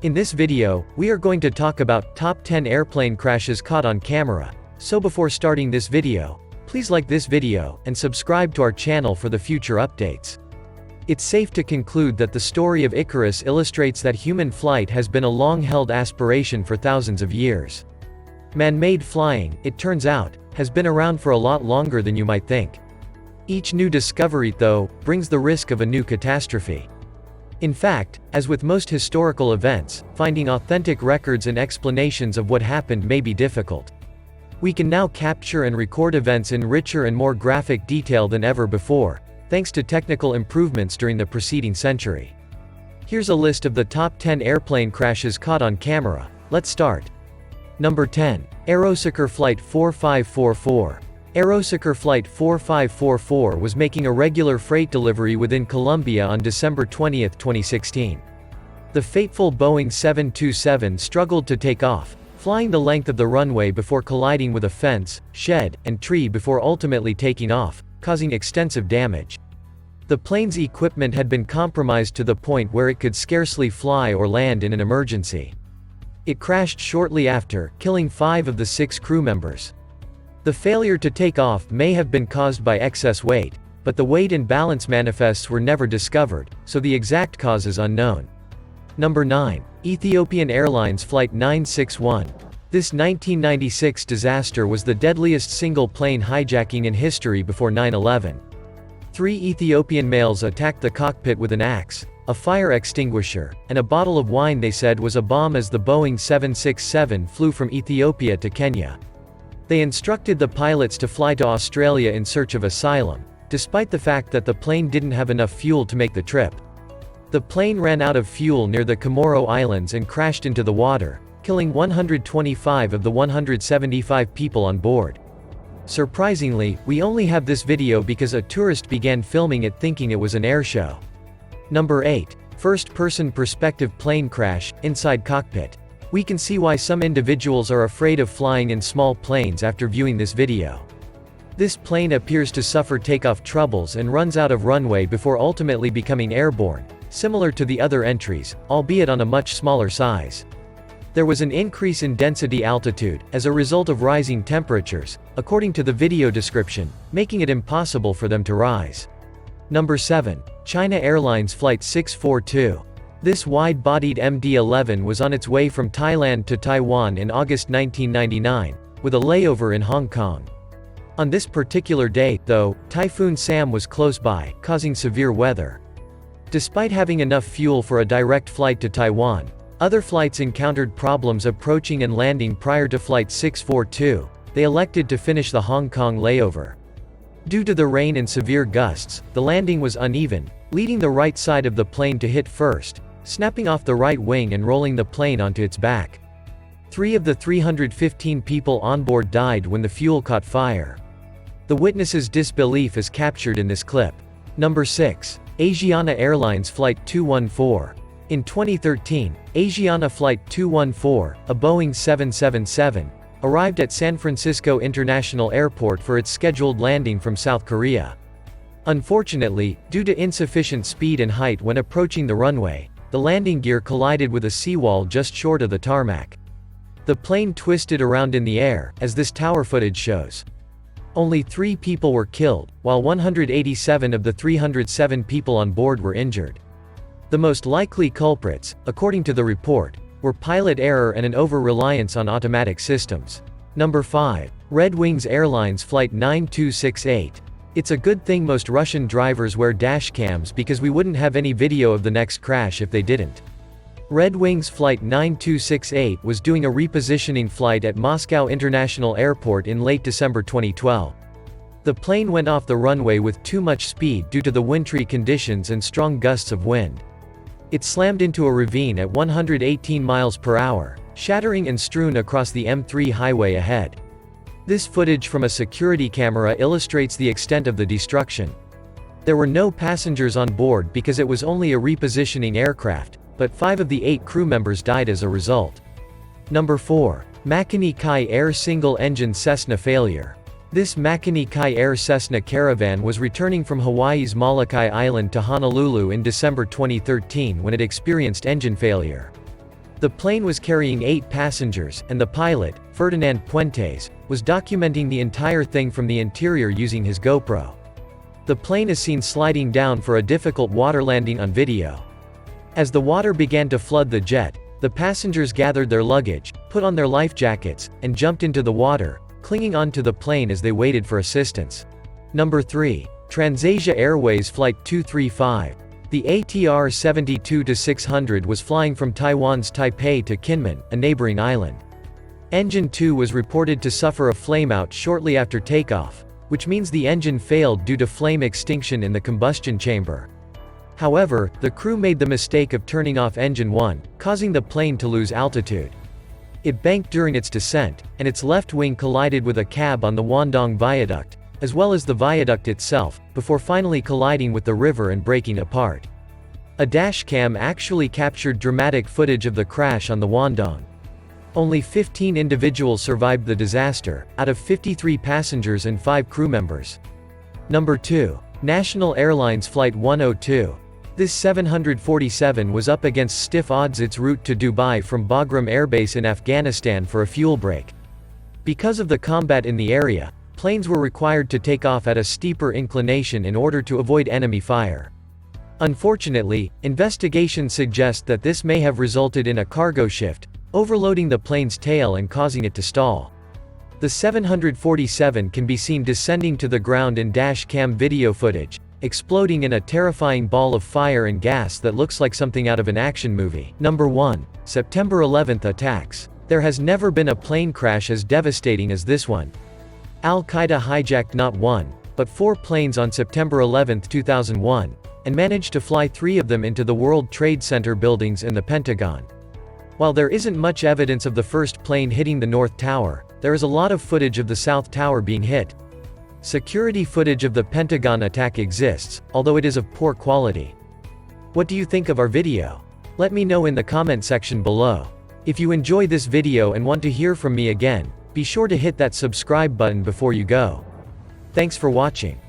In this video, we are going to talk about top 10 airplane crashes caught on camera. So before starting this video, please like this video, and subscribe to our channel for the future updates. It's safe to conclude that the story of Icarus illustrates that human flight has been a long-held aspiration for thousands of years. Man-made flying, it turns out, has been around for a lot longer than you might think. Each new discovery, though, brings the risk of a new catastrophe. In fact, as with most historical events, finding authentic records and explanations of what happened may be difficult. We can now capture and record events in richer and more graphic detail than ever before, thanks to technical improvements during the preceding century. Here's a list of the top 10 airplane crashes caught on camera. Let's start. Number 10. Aerospatiale Flight 4544. Aerospatiale Flight 4544 was making a regular freight delivery within Colombia on December 20, 2016. The fateful Boeing 727 struggled to take off, flying the length of the runway before colliding with a fence, shed, and tree before ultimately taking off, causing extensive damage. The plane's equipment had been compromised to the point where it could scarcely fly or land in an emergency. It crashed shortly after, killing 5 of the 6 crew members. The failure to take off may have been caused by excess weight, but the weight and balance manifests were never discovered, so the exact cause is unknown. Number 9. Ethiopian Airlines Flight 961. This 1996 disaster was the deadliest single-plane hijacking in history before 9/11. 3 Ethiopian males attacked the cockpit with an axe, a fire extinguisher, and a bottle of wine they said was a bomb as the Boeing 767 flew from Ethiopia to Kenya. They instructed the pilots to fly to Australia in search of asylum, despite the fact that the plane didn't have enough fuel to make the trip. The plane ran out of fuel near the Comoro Islands and crashed into the water, killing 125 of the 175 people on board. Surprisingly, we only have this video because a tourist began filming it thinking it was an airshow. Number 8. First-person perspective plane crash, inside cockpit. We can see why some individuals are afraid of flying in small planes after viewing this video. This plane appears to suffer takeoff troubles and runs out of runway before ultimately becoming airborne, similar to the other entries, albeit on a much smaller size. There was an increase in density altitude, as a result of rising temperatures, according to the video description, making it impossible for them to rise. Number 7. China Airlines Flight 642. This wide-bodied MD-11 was on its way from Thailand to Taiwan in August 1999, with a layover in Hong Kong. On this particular day, though, Typhoon Sam was close by, causing severe weather. Despite having enough fuel for a direct flight to Taiwan, other flights encountered problems approaching and landing prior to Flight 642. They elected to finish the Hong Kong layover. Due to the rain and severe gusts, the landing was uneven, leading the right side of the plane to hit first, snapping off the right wing and rolling the plane onto its back. 3 of the 315 people on board died when the fuel caught fire. The witnesses' disbelief is captured in this clip. Number 6. Asiana Airlines Flight 214. In 2013, Asiana Flight 214, a Boeing 777, arrived at San Francisco International Airport for its scheduled landing from South Korea. Unfortunately, due to insufficient speed and height when approaching the runway, the landing gear collided with a seawall just short of the tarmac. The plane twisted around in the air, as this tower footage shows. Only 3 people were killed, while 187 of the 307 people on board were injured. The most likely culprits, according to the report, were pilot error and an over-reliance on automatic systems. Number 5. Redwings Airlines Flight 9268. It's a good thing most Russian drivers wear dash cams because we wouldn't have any video of the next crash if they didn't. Redwings Flight 9268 was doing a repositioning flight at Moscow International Airport in late December 2012. The plane went off the runway with too much speed due to the wintry conditions and strong gusts of wind. It slammed into a ravine at 118 miles per hour, shattering and strewn across the M3 highway ahead. This footage from a security camera illustrates the extent of the destruction. There were no passengers on board because it was only a repositioning aircraft, but 5 of the 8 crew members died as a result. Number 4. Makani Kai Air single-engine Cessna failure. This Makani Kai Air Cessna Caravan was returning from Hawaii's Molokai Island to Honolulu in December 2013 when it experienced engine failure. The plane was carrying 8 passengers, and the pilot, Ferdinand Puentes, was documenting the entire thing from the interior using his GoPro. The plane is seen sliding down for a difficult water landing on video. As the water began to flood the jet, the passengers gathered their luggage, put on their life jackets, and jumped into the water, clinging onto the plane as they waited for assistance. Number 3. Transasia Airways Flight 235. The ATR 72-600 was flying from Taiwan's Taipei to Kinmen, a neighboring island. Engine 2 was reported to suffer a flameout shortly after takeoff, which means the engine failed due to flame extinction in the combustion chamber. However, the crew made the mistake of turning off engine 1, causing the plane to lose altitude. It banked during its descent, and its left wing collided with a cab on the Wandong Viaduct, as well as the viaduct itself, before finally colliding with the river and breaking apart. A dashcam actually captured dramatic footage of the crash on the Wandong. Only 15 individuals survived the disaster, out of 53 passengers and 5 crew members. Number 2. National Airlines Flight 102. This 747 was up against stiff odds its route to Dubai from Bagram Airbase in Afghanistan for a fuel break. Because of the combat in the area, planes were required to take off at a steeper inclination in order to avoid enemy fire. Unfortunately, investigations suggest that this may have resulted in a cargo shift, overloading the plane's tail and causing it to stall. The 747 can be seen descending to the ground in dash cam video footage, exploding in a terrifying ball of fire and gas that looks like something out of an action movie. Number 1. September 11th attacks. There has never been a plane crash as devastating as this one. Al-Qaeda hijacked not 1, but 4 planes on September 11, 2001, and managed to fly 3 of them into the World Trade Center buildings and the Pentagon. While there isn't much evidence of the first plane hitting the North Tower, there is a lot of footage of the South Tower being hit. Security footage of the Pentagon attack exists, although it is of poor quality. What do you think of our video? Let me know in the comment section below. If you enjoy this video and want to hear from me again, be sure to hit that subscribe button before you go. Thanks for watching.